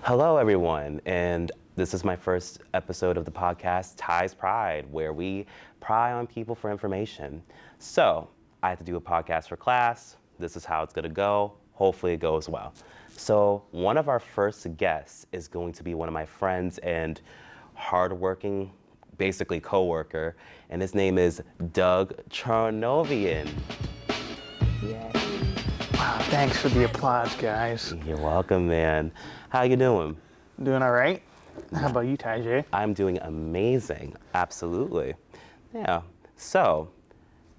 Hello, everyone, and this is my first episode of the podcast, Ty's Pride, where we pry on people for information. So, I had to do a podcast for class. This is how it's going to go. Hopefully, it goes well. So, one of our first guests is going to be one of my friends and hardworking, basically coworker, and his name is Doug Tarnovean. Yay. Wow, thanks for the applause, guys. You're welcome, man. How you doing? Doing all right? How about you, Ty? I'm doing amazing. Absolutely. Yeah. So,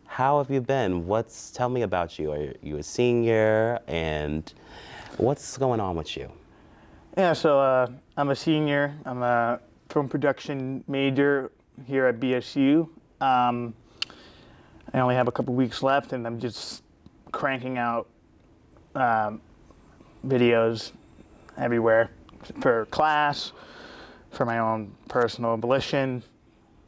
how have you been? Tell me about you. Are you a senior? And what's going on with you? Yeah, so I'm a senior. I'm a film production major here at BSU. I only have a couple weeks left, and I'm just cranking out videos everywhere for class, for my own personal volition,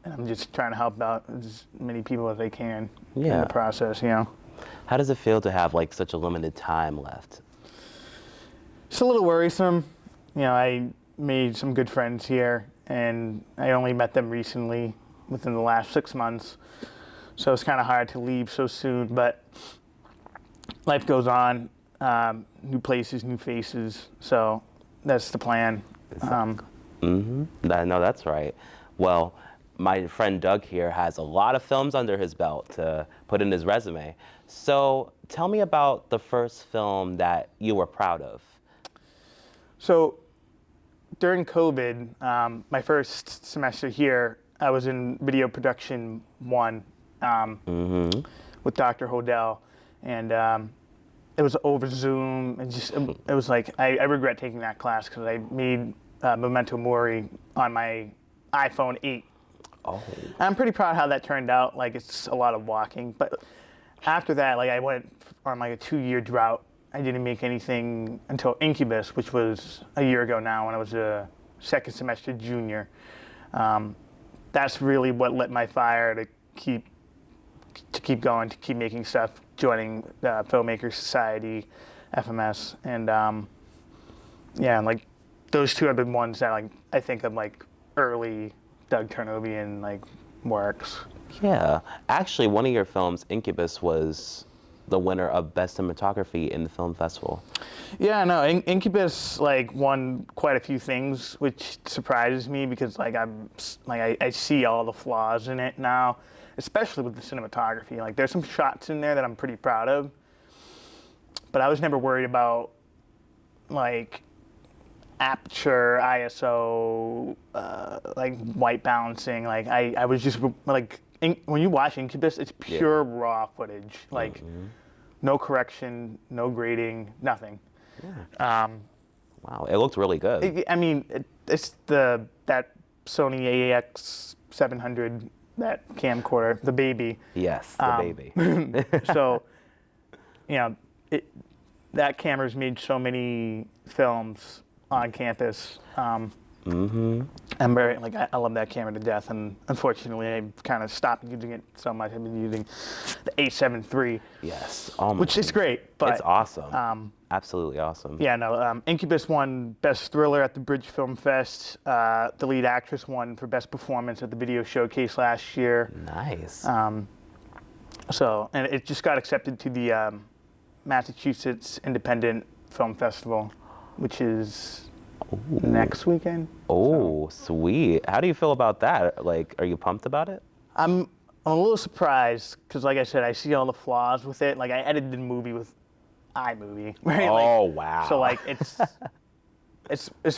and I'm just trying to help out as many people as I can in the process, How does it feel to have like such a limited time left? It's a little worrisome. I made some good friends here, and I only met them recently within the last 6 months, so it's kind of hard to leave so soon, but life goes on. New places, new faces. So that's the plan. No, that's right. Well, my friend Doug here has a lot of films under his belt to put in his resume. So tell me about the first film that you were proud of. So during COVID, my first semester here, I was in video production 1 with Dr. Hodel, and it was over Zoom, and it was like, I regret taking that class because I made Memento Mori on my iPhone 8. Oh. I'm pretty proud how that turned out. Like, it's a lot of walking, but after that, like, I went on like a 2-year drought. I didn't make anything until Incubus, which was a year ago now when I was a second semester junior. That's really what lit my fire to keep going, to keep making stuff, joining the Filmmakers Society, FMS, and like those two are the ones that like I think of like early Doug Tarnovean like works. Yeah, actually, one of your films, Incubus, was the winner of Best Cinematography in the film festival. Yeah, no, Incubus like won quite a few things, which surprises me because like I see all the flaws in it now, especially with the cinematography. Like there's some shots in there that I'm pretty proud of, but I was never worried about like aperture, ISO, like white balancing. Like I was just like, when you watch Incubus, it's pure raw footage. Like no correction, no grading, nothing. Yeah. Wow, it looked really good. It's that Sony AAX 700, that camcorder, the baby. Yes, the baby. So, that camera's made so many films on campus. I'm very I love that camera to death, and unfortunately, I've kind of stopped using it so much. I've been using the A7 III. Yes, which is great, but it's awesome. Absolutely awesome. Yeah, no. Incubus won Best Thriller at the Bridge Film Fest. The lead actress won for Best Performance at the Video Showcase last year. Nice. So, and it just got accepted to the Massachusetts Independent Film Festival, which is next weekend. Oh, so. Sweet. How do you feel about that? Like, are you pumped about it? I'm a little surprised because, like I said, I see all the flaws with it. Like, I edited the movie with iMovie. Right? Oh, wow. So, like, it's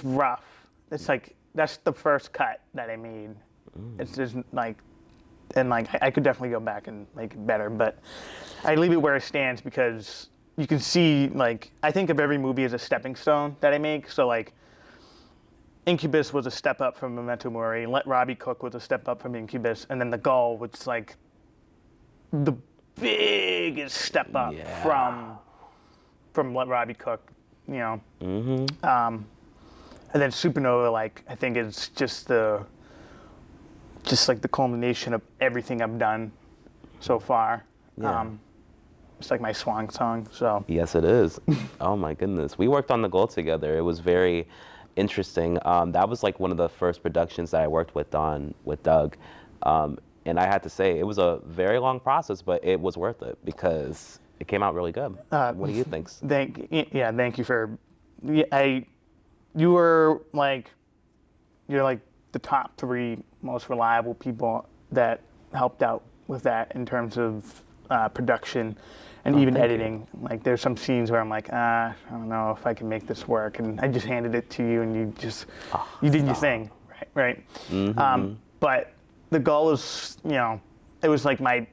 rough. It's like, that's the first cut that I made. It's just like, and like, I could definitely go back and make it better, but I leave it where it stands because you can see, like, I think of every movie as a stepping stone that I make. So, like, Incubus was a step up from Memento Mori. Let Robbie Cook was a step up from Incubus. And then The Gull, which is like the biggest step up from Let Robbie Cook, And then Supernova, like, I think is just like the culmination of everything I've done so far. Yeah. It's like my swan song, so. Yes, it is. Oh my goodness. We worked on The Goal together. It was very interesting. That was like one of the first productions that I worked with on with Doug. And I had to say, it was a very long process, but it was worth it because it came out really good. What do you think? Thank you for, you were like, you're like the top 3 most reliable people that helped out with that in terms of production and even thank you. editing. Like there's some scenes where I'm like, I don't know if I can make this work, and I just handed it to you, and you did your thing, right? But the goal was, it was like my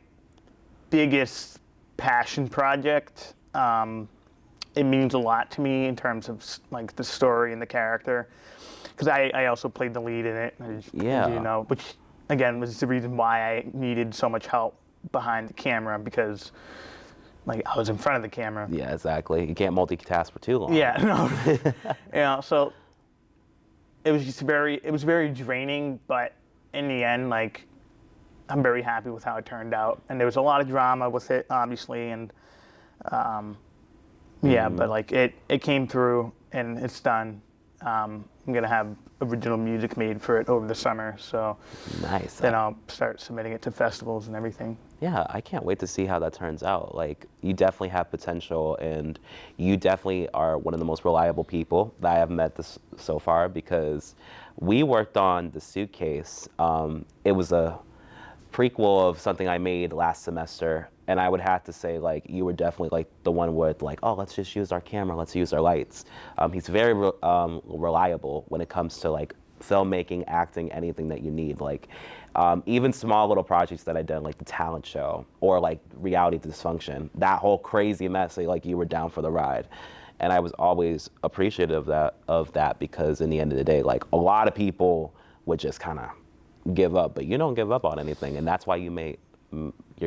biggest passion project. It means a lot to me in terms of like the story and the character, because I also played the lead in it. Yeah. Which again was the reason why I needed so much help behind the camera, because like I was in front of the camera. Yeah, exactly. You can't multitask for too long. Yeah, no. So it was very draining, but in the end, like I'm very happy with how it turned out. And there was a lot of drama with it, obviously, and but like it came through and it's done. I'm gonna have original music made for it over the summer, so Nice. then I'll start submitting it to festivals and everything. Yeah, I can't wait to see how that turns out. Like, you definitely have potential, and you definitely are one of the most reliable people that I have met so far, because we worked on The Suitcase. It was a prequel of something I made last semester, and I would have to say, like, you were definitely like the one with like, oh, let's just use our camera, let's use our lights. He's very reliable when it comes to like filmmaking, acting, anything that you need. Like, even small little projects that I did, like the talent show or like reality dysfunction, that whole crazy mess, like you were down for the ride. And I was always appreciative of that because in the end of the day, like a lot of people would just kind of give up, but you don't give up on anything, and that's why you're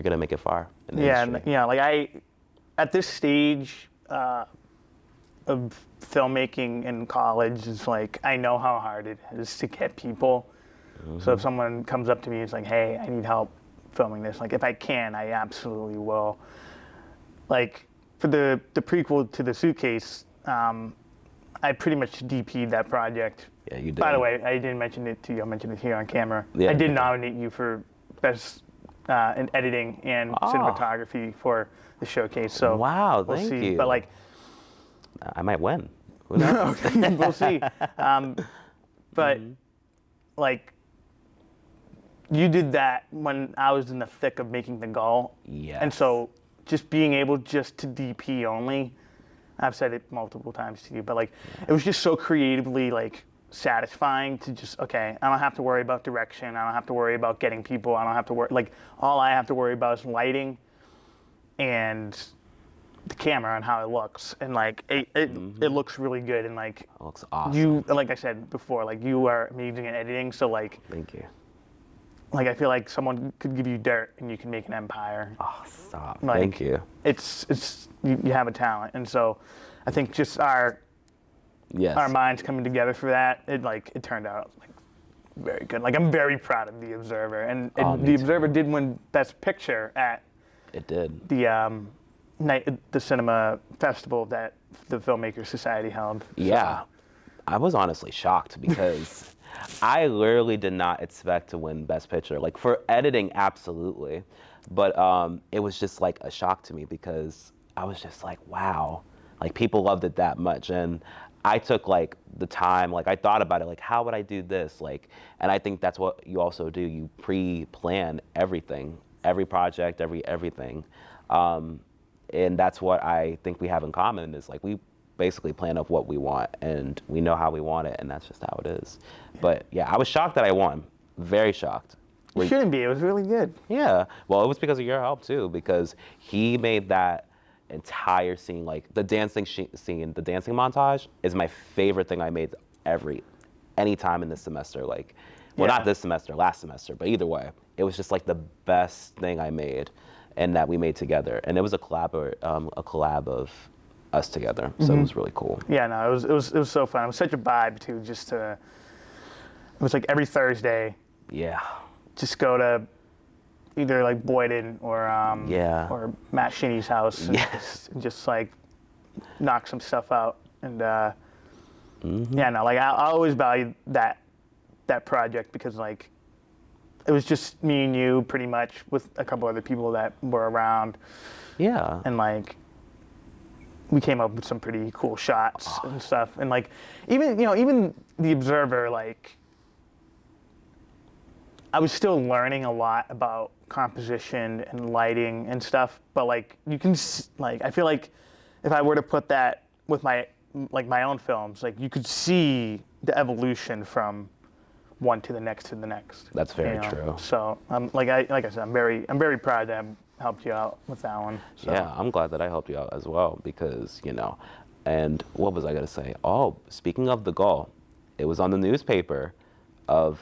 gonna make it far in the industry. Like at this stage of filmmaking in college, is like I know how hard it is to get people. So if someone comes up to me and is like, hey, I need help filming this, like if I can, I absolutely will. Like for the prequel to The Suitcase, I pretty much DP'd that project. Yeah, you did. By the way, I didn't mention it to you. I mentioned it here on camera. Yeah. I did nominate you for best in editing and cinematography for the showcase. So wow, we'll thank see. you. But like, I might win. Who knows? we'll see. But like, you did that when I was in the thick of making the goal. Yes. And so just being able just to DP only, I've said it multiple times to you, but like it was just so creatively like satisfying to just, okay, I don't have to worry about direction. I don't have to worry about getting people. I don't have to worry, like all I have to worry about is lighting and the camera and how it looks. And like it looks really good. And like It looks awesome. you, like I said before, like you are amazing at editing. So like, Thank you. like I feel like someone could give you dirt and you can make an empire. Oh, stop. Like, Thank you. It's you have a talent, and so I think just our minds coming together for that, it turned out like very good. Like I'm very proud of The Observer, and The Observer did win Best Picture at It did. the cinema festival that the Filmmakers Society held. Yeah. I was honestly shocked because I literally did not expect to win Best Picture. Like for editing, absolutely. But it was just like a shock to me because I was just like, wow, like people loved it that much. And I took like the time, like I thought about it, like how would I do this? Like, and I think that's what you also do. You pre-plan everything, every project, everything. And that's what I think we have in common is like we basically plan of what we want and we know how we want it, and that's just how it is. But yeah, I was shocked that I won. Very shocked. You shouldn't be. It was really good. Yeah. Well, it was because of your help too, because he made that entire scene, like the dancing scene, the dancing montage is my favorite thing I made any time in this semester. Like, well, not this semester, last semester, but either way, it was just like the best thing I made and that we made together. And it was a collab of us together. So it was really cool. Yeah, no, it was so fun. It was such a vibe too, it was like every Thursday. Yeah. Just go to either like Boyden or Matt Shinney's house and just like knock some stuff out. And Yeah, no, like I always value that project because like it was just me and you pretty much with a couple other people that were around, Yeah. and like we came up with some pretty cool shots and stuff, and like even the Observer, like I was still learning a lot about composition and lighting and stuff, but like you can like I feel like if I were to put that with my own films, like you could see the evolution from one to the next. That's very true. So like I said, I'm very proud to have helped you out with that one. So. Yeah, I'm glad that I helped you out as well because, and what was I going to say? Oh, speaking of the goal, it was on the newspaper of,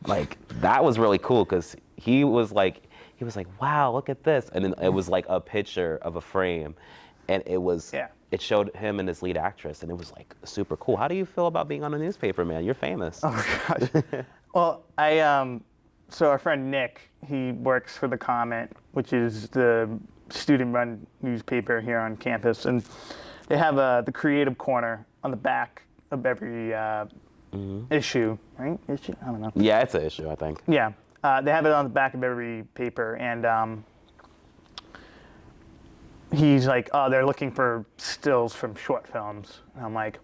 like, that was really cool because he was like, wow, look at this. And then it was like a picture of a frame and it showed him and his lead actress and it was like super cool. How do you feel about being on a newspaper, man? You're famous. Oh gosh. Well, so our friend Nick, he works for The Comment, which is the student-run newspaper here on campus, and they have the creative corner on the back of every issue, right? Issue? I don't know. Yeah, it's an issue, I think. Yeah, they have it on the back of every paper, and he's like, oh, they're looking for stills from short films. And I'm like,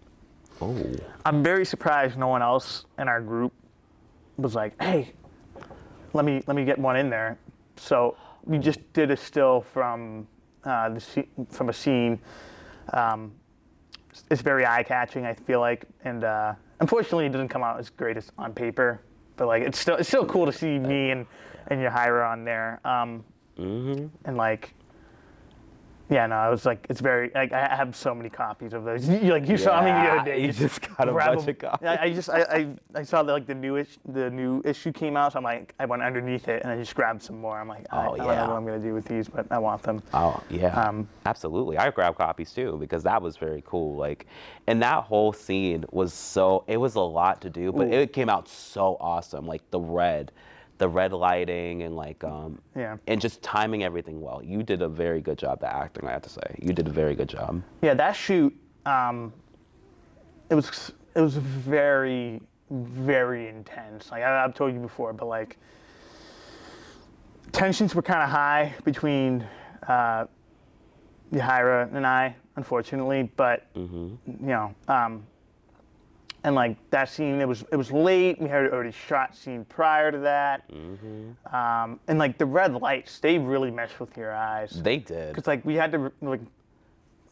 oh. I'm very surprised no one else in our group was like, hey, let me get one in there. So we just did a still from a scene. It's very eye-catching, I feel like, and unfortunately, it doesn't come out as great as on paper. But like, it's still cool to see me and Yahira on there. And like, yeah, no, I was like, it's very like I have so many copies of those. You saw me the other day. You just got a bunch of copies. I saw that like the new issue came out, so I'm like, I went underneath it and I just grabbed some more. I'm like, I don't know what I'm gonna do with these, but I want them. Oh yeah, absolutely. I grabbed copies too because that was very cool. Like, and that whole scene was it was a lot to do, but it came out so awesome. Like the red lighting and like and just timing everything well. You did a very good job at acting, I have to say. You did a very good job. Yeah, that shoot, it was very, very intense. Like I've told you before, but like tensions were kind of high between Yahira and I, unfortunately. But and like that scene, it was late. We had already shot scene prior to that. And like the red lights, they really messed with your eyes. They did. Because like we had to like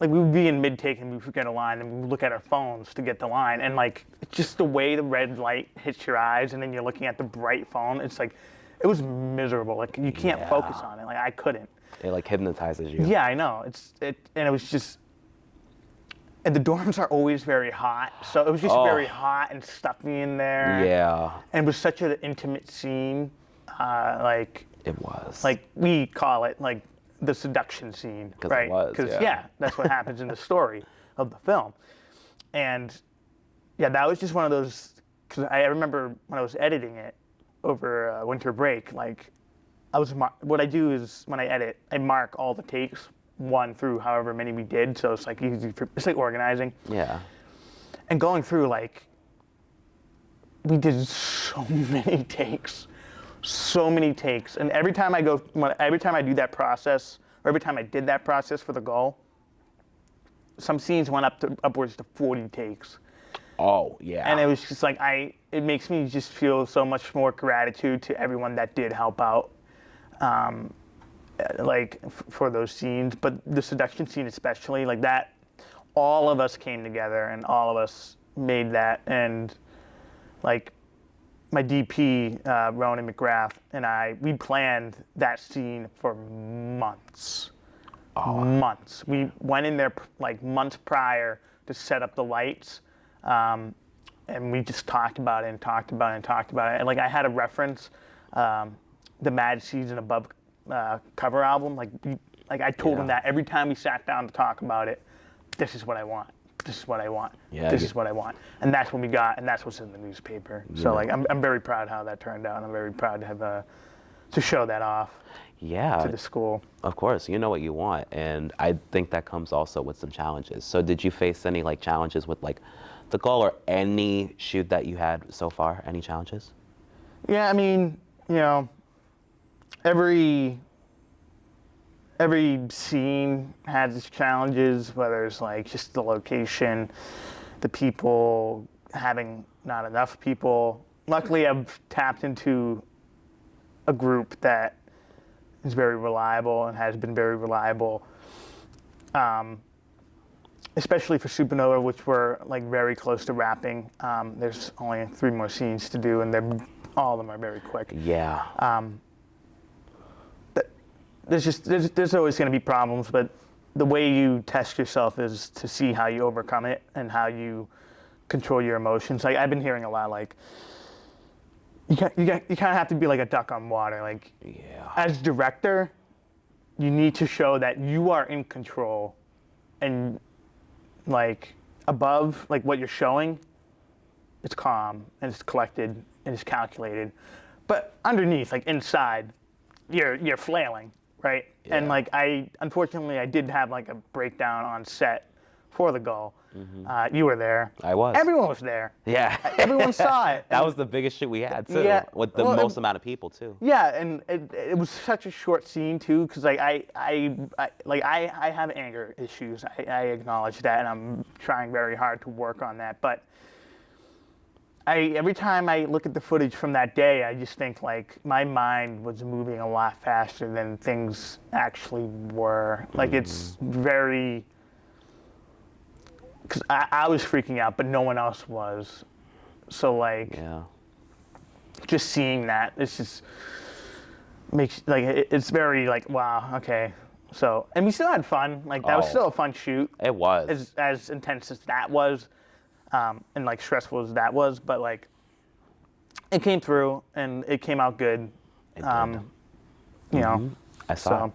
we would be in mid take and we would get a line and we would look at our phones to get the line, and like just the way the red light hits your eyes and then you're looking at the bright phone, it's like it was miserable. Like you can't focus on it. Like I couldn't. It like hypnotizes you. Yeah, I know. And it was just. And the dorms are always very hot, so it was just very hot and stuffy in there. Yeah. And it was such an intimate scene, like. It was. Like we call it like the seduction scene, right? It was. Because that's what happens in the story of the film. And yeah, that was just one of those. Because I remember when I was editing it over winter break, like what I do is when I edit, I mark all the takes. One through however many we did, so it's like easy it's like organizing. Yeah. And going through, like, we did so many takes, and every time I do that process, or every time I did that process for the goal, some scenes went upwards to 40 takes. Oh yeah. And it was just like it makes me just feel so much more gratitude to everyone that did help out. Like for those scenes, but the seduction scene especially, like that, all of us came together and all of us made that, and like my DP, Ronan McGrath, and we planned that scene for months. Months. We went in there like months prior to set up the lights, and we just talked about it and talked about it and talked about it, and like I had a reference, the Mad Season Above cover album, like I told him that every time we sat down to talk about it, this is what I want, this is what I want, this is what I want, and that's what we got, and that's what's in the newspaper. So like I'm very proud how that turned out, and I'm very proud to have to show that off. To the school. Of course, you know what you want, and I think that comes also with some challenges. So did you face any like challenges with like the goal, or any shoot that you had so far? Any challenges? Yeah, I mean, every scene has its challenges, whether it's like just the location, the people, having not enough people. Luckily, I've tapped into a group that is very reliable and has been very reliable, especially for Supernova, which we're like very close to wrapping. There's only 3 more scenes to do, and all of them are very quick. Yeah. There's always going to be problems, but the way you test yourself is to see how you overcome it and how you control your emotions. Like I've been hearing a lot, like you kind of have to be like a duck on water. Like as director, you need to show that you are in control, and like above like what you're showing, it's calm and it's collected and it's calculated, but underneath, like inside, you're flailing. Right. Yeah. And like unfortunately I did have like a breakdown on set for the goal. Mm-hmm. You were there. I was. Everyone was there. Yeah. Everyone saw it. That was the biggest shoot we had too. Yeah. With the most amount of people too. Yeah, and it was such a short scene too, because like I have anger issues. I acknowledge that, and I'm trying very hard to work on that. But every time I look at the footage from that day, I just think like my mind was moving a lot faster than things actually were. Like it's very, because I was freaking out, but no one else was. So like, just seeing that, it's just makes like it's very like, wow, okay. So, and we still had fun. Like that was still a fun shoot. It was as intense as that was. And like stressful as that was, but like it came through and it came out good. I saw it.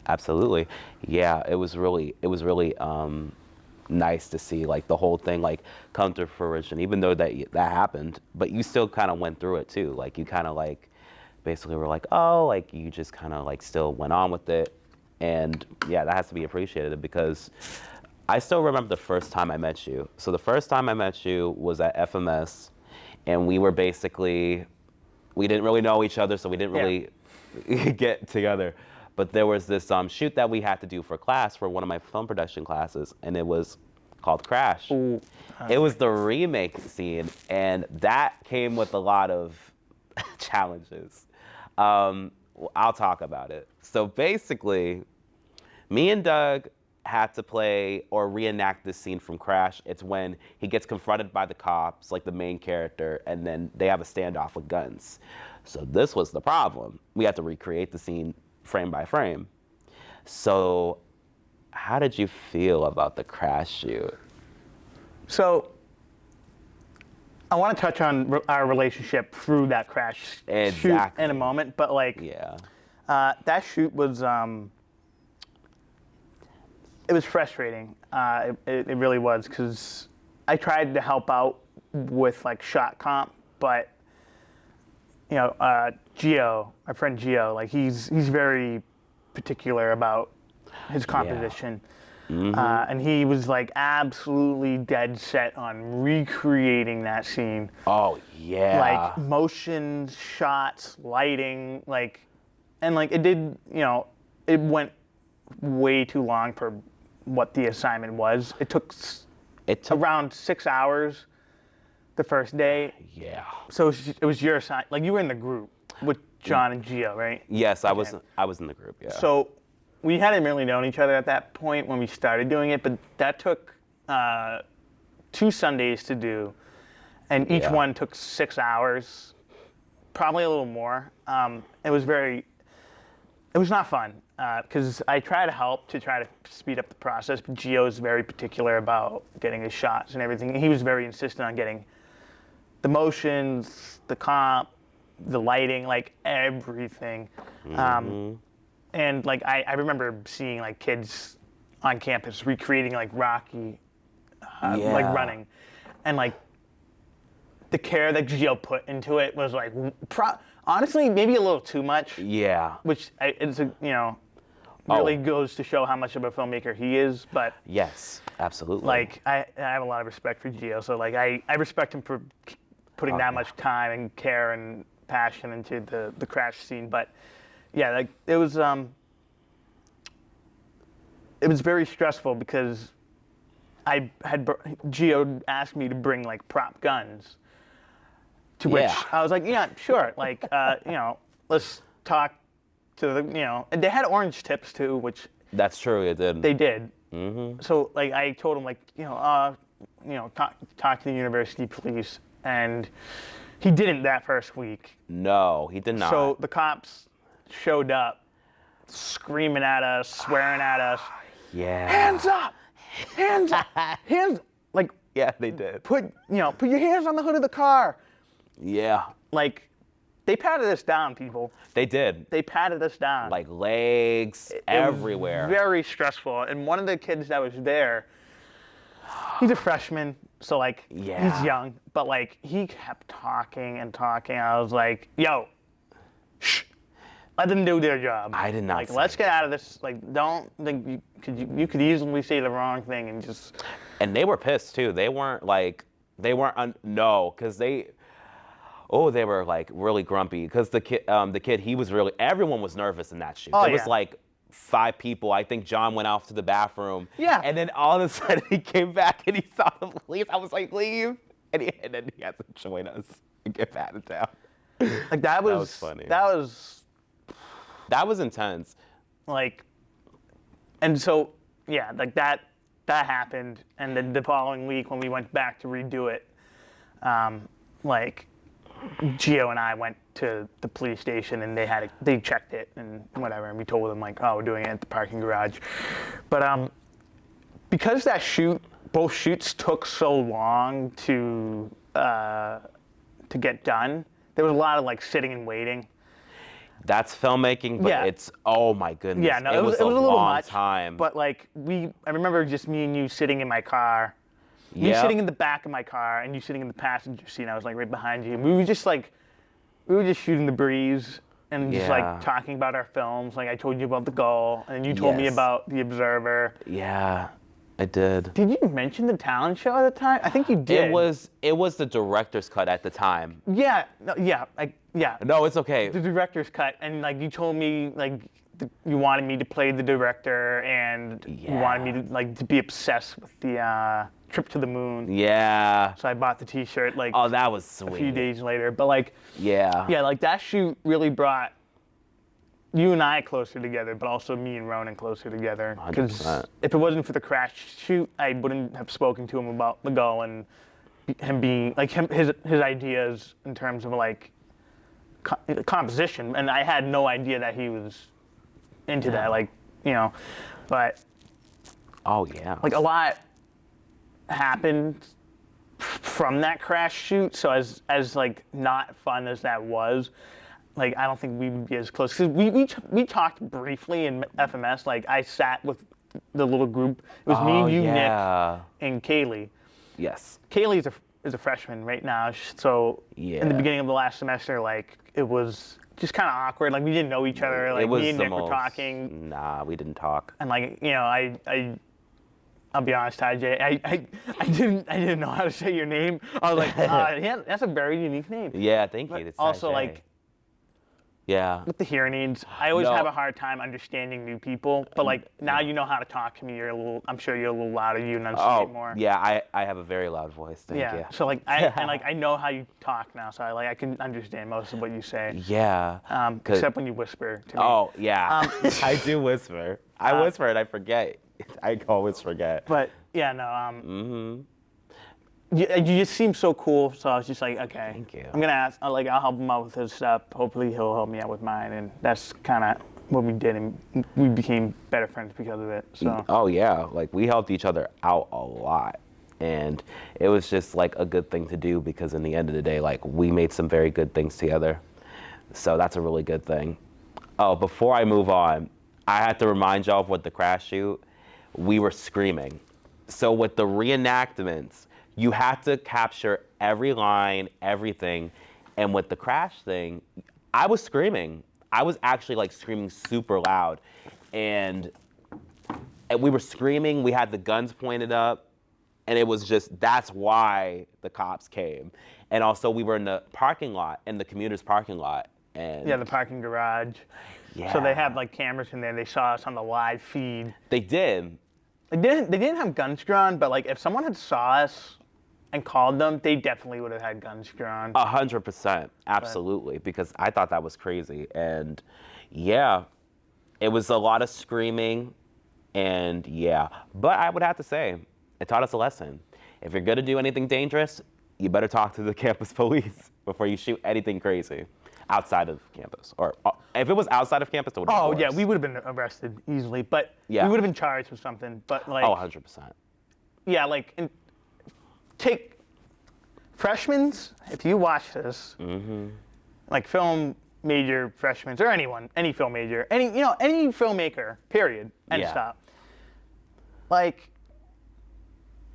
Absolutely. Yeah, it was really nice to see like the whole thing like come to fruition, even though that happened, but you still kind of went through it too. Like you kind of like basically were like, oh, like you just kind of like still went on with it. And yeah, that has to be appreciated, because I still remember the first time I met you. So the first time I met you was at FMS, and we were basically, we didn't really know each other, so we didn't really get together. But there was this shoot that we had to do for class, for one of my film production classes, and it was called Crash. Ooh. It was the remake scene, and that came with a lot of challenges. I'll talk about it. So basically, me and Doug had to play or reenact this scene from Crash. It's when he gets confronted by the cops, like the main character, and then they have a standoff with guns. So this was the problem. We had to recreate the scene frame by frame. So how did you feel about the Crash shoot? So I want to touch on our relationship through that Crash shoot in a moment, but like that shoot was it was frustrating. It really was, because I tried to help out with like shot comp, but Gio, my friend Gio, like he's very particular about his composition. And he was like absolutely dead set on recreating that scene. Oh yeah. Like motion, shots, lighting, like, and like it did, it went way too long for what the assignment was. It took around 6 hours the first day. Yeah. So it was your assignment. Like you were in the group with John and Gio, right? Yes, I was in the group, yeah. So we hadn't really known each other at that point when we started doing it, but that took 2 Sundays to do, and each one took 6 hours, probably a little more. It was not fun, because I try to help to try to speed up the process, but Gio is very particular about getting his shots and everything. He was very insistent on getting the motions, the comp, the lighting, like everything. And like I remember seeing like kids on campus recreating like Rocky, like running, and like the care that Gio put into it was like honestly maybe a little too much. Yeah. Which it's really goes to show how much of a filmmaker he is. But Yes, absolutely. like I have a lot of respect for Gio. So like I respect him for putting that much time and care and passion into the crash scene. But yeah, like it was very stressful because Gio asked me to bring like prop guns. To which I was like, yeah, sure. Like, let's talk to and they had orange tips too, which That's true, it did. they did. Mm-hmm. So like I told him like, talk to the university police, and he didn't that first week. No, he did not. So the cops showed up, screaming at us, swearing at us. Yeah. Hands up! Hands up! Hands! Like, Yeah, they did. put your hands on the hood of the car. Yeah, Like, they patted us down, people. they did. They patted us down. Like legs It was everywhere. very stressful. And one of the kids that was there, he's a freshman, so like Yeah. he's young, but like he kept talking and talking. I was like, yo, shh, let them do their job. I did not Like, say let's get out of this. Like, don't think you could easily say the wrong thing and just. And they were pissed too. They weren't because they were like really grumpy because the kid, he was really, everyone was nervous in that shoot. Oh, there was yeah. like 5 people. I think John went off to the bathroom. Yeah. And then all of a sudden he came back and he saw the police. I was like, leave. And then he had to join us and get patted down. Like that was funny. That was intense. like, and so yeah, like that happened, and then the following week when we went back to redo it, like Gio and I went to the police station and they checked it and whatever, and we told them like, oh, we're doing it at the parking garage, but because both shoots took so long to get done, there was a lot of like sitting and waiting. That's filmmaking, but Yeah. it's, oh my goodness. Yeah, no, it was a little long much. time. But like I remember just me and you sitting in my car, me Yeah. sitting in the back of my car, and you sitting in the passenger seat. And I was like right behind you. And we were just shooting the breeze and just Yeah. like talking about our films. Like I told you about The Goal, and then you told me Yes. about The Observer. Yeah, I did. Did you mention the talent show at the time? I think you did. It was the director's cut at the time. Yeah. No, yeah. Yeah. No, it's okay. The director's cut, and like you told me like you wanted me to play the director, and you wanted me to be obsessed with the trip to the moon. Yeah. So I bought the T-shirt like Oh, that was a sweet. few days later. But like Yeah. yeah, like that shoot really brought you and I closer together, but also me and Ronan closer together. Because 100%. if it wasn't for the crash shoot, I wouldn't have spoken to him about the goal and him being like his ideas in terms of like composition. And I had no idea that he was into that, like but Oh yeah. like a lot happened from that crash shoot. So as like not fun as that was, like I don't think we would be as close because we talked briefly in FMS. Like I sat with the little group. It was me, you, yeah. Nick, and Kaylee. Yes. Kaylee is a freshman right now. So in the Yeah. beginning of the last semester, like it was just kind of awkward. Like we didn't know each other. Like it was me and the Nick were most- talking. Nah, we didn't talk. And like I'll be honest, Ty I didn't know how to say your name. I was like, yeah, that's a very unique name. Yeah, thank you. But It's also Sajay. like Yeah. with the hearing aids, I always No. have a hard time understanding new people. But like now you know how to talk to me. I'm sure you're a little louder. You enunciate Oh, more. yeah. I have a very loud voice. Thank Yeah. you. So like I know how you talk now. So I can understand most of what you say. Yeah. 'Cause- Except when you whisper to me. Oh yeah. I do whisper. I whisper and I forget. I always forget. But yeah, no. Mm-hmm. You just seem so cool, so I was just like, okay. Thank you. I'm gonna ask. I'll help him out with his stuff. Hopefully, he'll help me out with mine, and that's kind of what we did, and we became better friends because of it. So. Oh yeah, like we helped each other out a lot, and it was just like a good thing to do because in the end of the day, like we made some very good things together. So that's a really good thing. Oh, before I move on, I had to remind y'all of what the crash shoot. We were screaming. So with the reenactments, you had to capture every line, everything. And with the crash thing, I was screaming. I was actually like screaming super loud. and we were screaming. We had the guns pointed up, and it was just, that's why the cops came. And also, we were in the parking lot, in the commuter's parking lot. And Yeah, the parking garage. yeah. So they have like cameras in there. They saw us on the live feed. They did. They didn't have guns drawn, but like if someone had saw us and called them, they definitely would have had guns drawn. 100%, absolutely, because I thought that was crazy. And yeah, it was a lot of screaming, and yeah. But I would have to say, it taught us a lesson. If you're gonna do anything dangerous, you better talk to the campus police before you shoot anything crazy outside of campus. Or if it was outside of campus, it would have been Oh yeah, worse. we would have been arrested easily, but Yeah. we would have been charged with something. But like, 100%. yeah, like take freshmen. If you watch this, like film major freshmen or anyone, any film major, any filmmaker, period, end Yeah. stop. Like,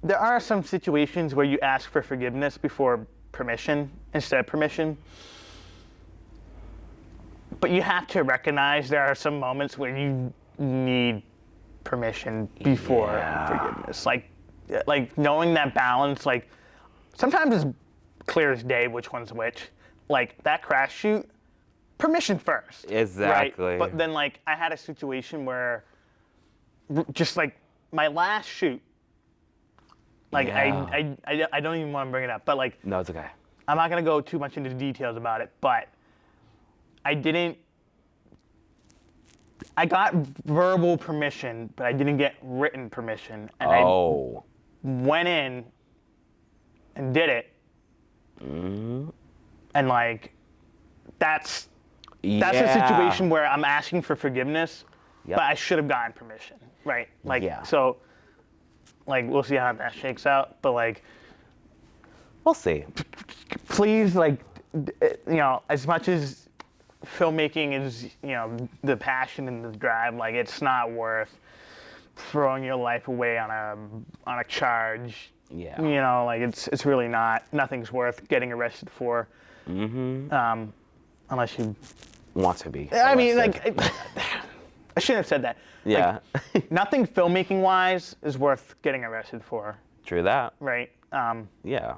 there are some situations where you ask for forgiveness before permission instead of permission. But you have to recognize there are some moments where you need permission before forgiveness. Like knowing that balance, like sometimes it's clear as day which one's which. Like that crash shoot, permission first. Exactly. Right? But then like I had a situation where just like my last shoot, like Yeah. I don't even want to bring it up, but like No, it's okay. I'm not gonna go too much into details about it, but I got verbal permission, but I didn't get written permission. And Oh. I went in and did it. And like, that's a situation where I'm asking for forgiveness, Yep. but I should have gotten permission, right? Like, Yeah. so, like, we'll see how that shakes out, but like, We'll see. please, like, as much as filmmaking is, the passion and the drive, like, it's not worth throwing your life away on a charge. Yeah. Like, it's really not. Nothing's worth getting arrested for. Unless you. Want to be. I mean, arrested. like, I shouldn't have said that. Yeah. Like, nothing filmmaking wise is worth getting arrested for, True that. right? Yeah.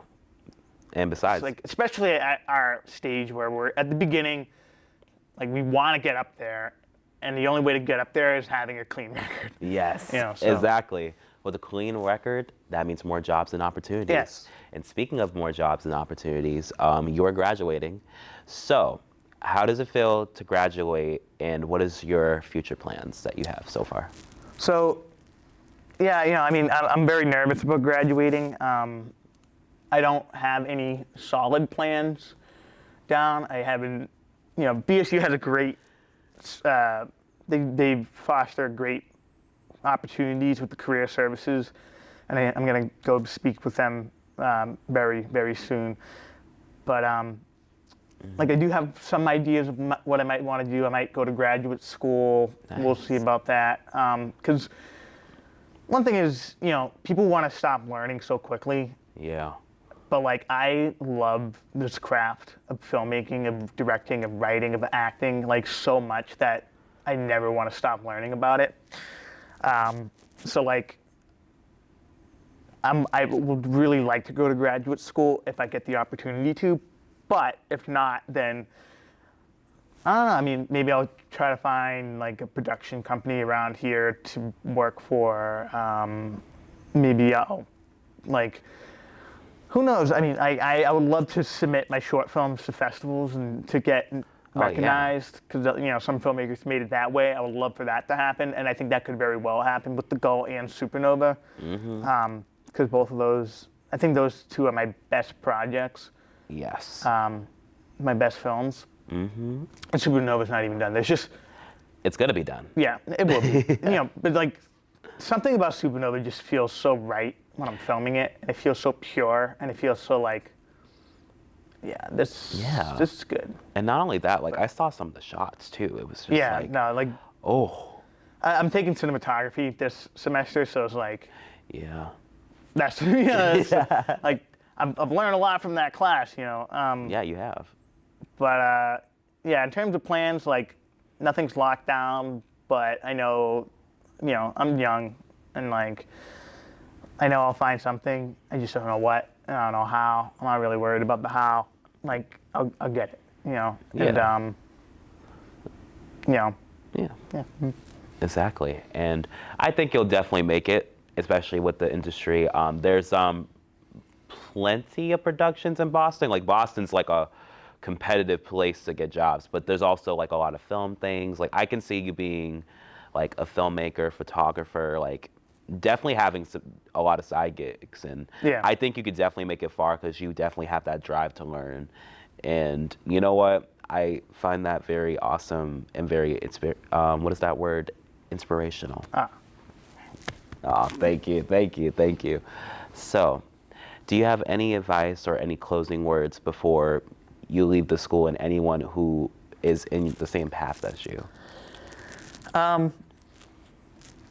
And besides, Like, especially at our stage where we're at the beginning, like, we want to get up there, and the only way to get up there is having a clean record. yes, So. exactly. With a clean record, that means more jobs and opportunities. Yes. And speaking of more jobs and opportunities, you're graduating. So, how does it feel to graduate, and what is your future plans that you have so far? So, yeah, I mean, I'm very nervous about graduating. I don't have any solid plans down. I haven't, BSU has a great, they foster great opportunities with the career services, and I'm going to go speak with them very, very soon. But like, I do have some ideas of what I might want to do. I might go to graduate school. Nice. We'll see about that. Because one thing is, people want to stop learning so quickly. Yeah. But like, I love this craft of filmmaking, of directing, of writing, of acting, like, so much that I never want to stop learning about it. So like, I would really like to go to graduate school if I get the opportunity to, but if not, then I don't know. I mean, maybe I'll try to find like a production company around here to work for. Maybe I'll like. Who knows? I mean, I would love to submit my short films to festivals and to get recognized, because some filmmakers made it that way. I would love for that to happen, and I think that could very well happen with The Gull and Supernova, because both of those, I think those two are my best projects, Yes. my best films. And Supernova's not even done. There's just, It's gonna be done. yeah, it will be. But like, something about Supernova just feels so right when I'm filming it, and it feels so pure, and it feels so like, this is good. And not only that, like I saw some of the shots too. It was just like, oh, I'm taking cinematography this semester, so it's like, yeah. that's, like, I've learned a lot from that class, Yeah, you have. But, in terms of plans, like, nothing's locked down, but I know, I'm young, and like, I know I'll find something. I just don't know what, and I don't know how. I'm not really worried about the how. Like, I'll get it, Yeah. and Yeah. yeah. Exactly. And I think you'll definitely make it, especially with the industry. There's plenty of productions in Boston. Like Boston's like a competitive place to get jobs, but there's also like a lot of film things. Like I can see you being like a filmmaker, photographer, like definitely having a lot of side gigs. And Yeah. I think you could definitely make it far because you definitely have that drive to learn. And you know what? I find that very awesome and very, what is that word? Inspirational. Oh, thank you, thank you, thank you. So, do you have any advice or any closing words before you leave the school and anyone who is in the same path as you? I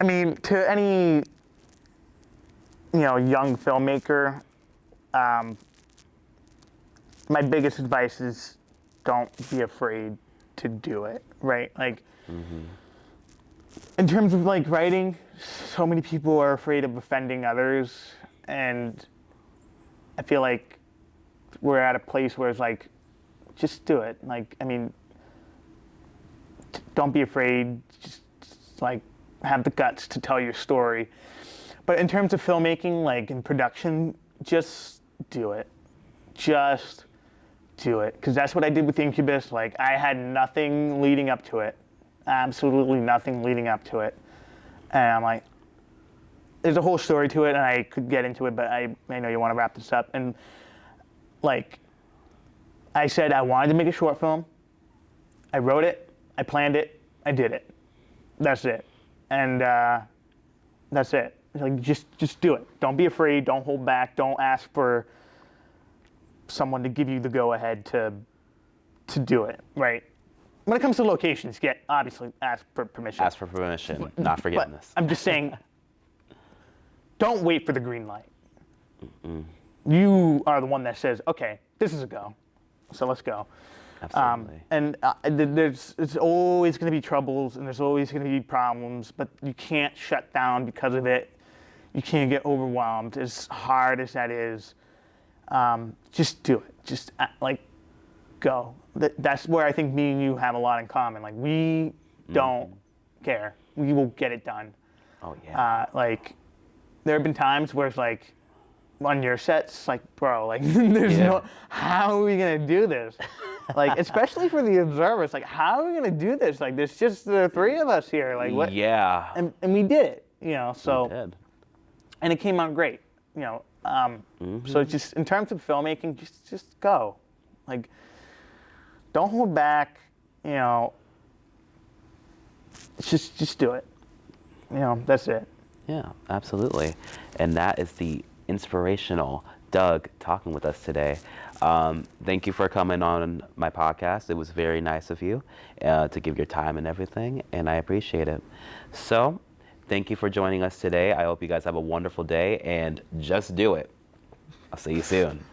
mean, to any, young filmmaker, my biggest advice is don't be afraid to do it, right? Like, in terms of like writing, so many people are afraid of offending others, and I feel like we're at a place where it's like, just do it. Like, I mean, don't be afraid. Just like have the guts to tell your story. But in terms of filmmaking, like in production, just do it. Just do it. Because that's what I did with Incubus. Like, I had nothing leading up to it. Absolutely nothing leading up to it. And I'm like, there's a whole story to it, and I could get into it, but I know you want to wrap this up. And like, I said I wanted to make a short film. I wrote it. I planned it. I did it. That's it. And that's it. Like, just do it. Don't be afraid. Don't hold back. Don't ask for someone to give you the go-ahead to do it, right? When it comes to locations, obviously ask for permission. Ask for permission, not forgiveness. I'm just saying, don't wait for the green light. You are the one that says, okay, this is a go, so let's go. Absolutely. And there's always going to be troubles, and there's always going to be problems, but you can't shut down because of it. You can't get overwhelmed. As hard as that is, just do it. Just like go. That's where I think me and you have a lot in common. Like, we don't care. We will get it done. Oh yeah. Like, there have been times where it's like, on your sets, like, bro, like, there's no, how are we gonna do this? Like, especially for the observers, like, how are we gonna do this? Like, there's just the three of us here. Like, what? Yeah. And we did it, so. We did. And it came out great, So just in terms of filmmaking, just go. Like, don't hold back, just do it. That's it. Yeah, absolutely. And that is the inspirational Doug talking with us today. Thank you for coming on my podcast. It was very nice of you to give your time and everything, and I appreciate it. So, thank you for joining us today. I hope you guys have a wonderful day, and just do it. I'll see you soon.